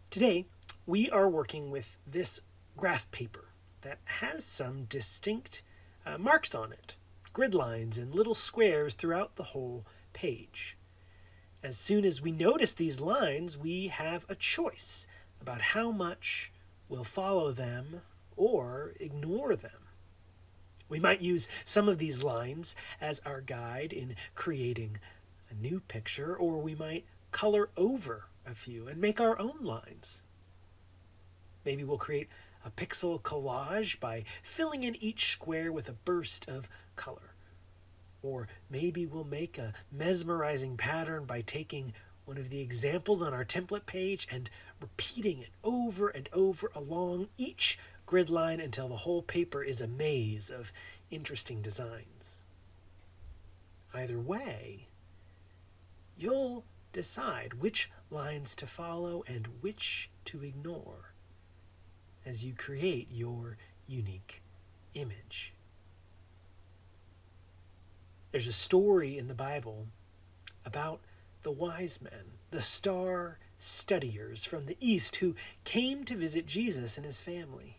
Today, we are working with this graph paper that has some distinct marks on it, grid lines and little squares throughout the whole page. As soon as we notice these lines, we have a choice about how much we'll follow them or ignore them. We might use some of these lines as our guide in creating a new picture, or we might color over a few and make our own lines. Maybe we'll create a pixel collage by filling in each square with a burst of color. Or maybe we'll make a mesmerizing pattern by taking one of the examples on our template page and repeating it over and over along each grid line until the whole paper is a maze of interesting designs. Either way, you'll decide which lines to follow and which to ignore as you create your unique image. There's a story in the Bible about the wise men, the star studiers from the east who came to visit Jesus and his family.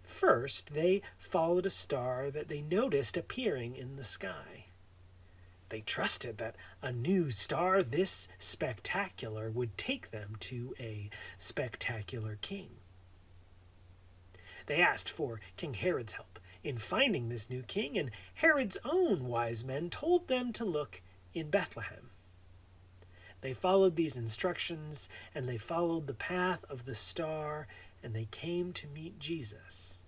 First, they followed a star that they noticed appearing in the sky. They trusted that a new star this spectacular would take them to a spectacular king. They asked for King Herod's help in finding this new king, and Herod's own wise men told them to look in Bethlehem. They followed these instructions, and they followed the path of the star, and they came to meet Jesus.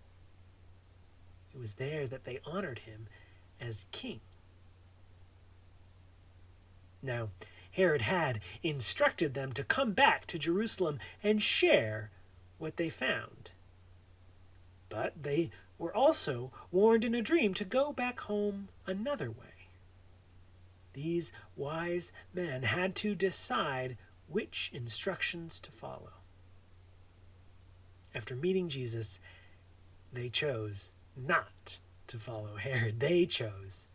It was there that they honored him as king. Now, Herod had instructed them to come back to Jerusalem and share what they found. But they were also warned in a dream to go back home another way. These wise men had to decide which instructions to follow. After meeting Jesus, they chose not to follow Herod. They chose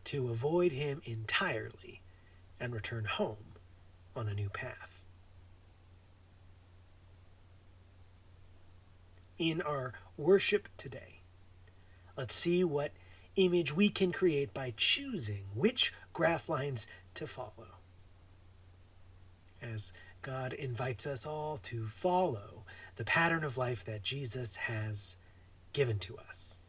to avoid him entirely and return home on a new path. In our worship today, let's see what image we can create by choosing which graph lines to follow, as God invites us all to follow the pattern of life that Jesus has given to us.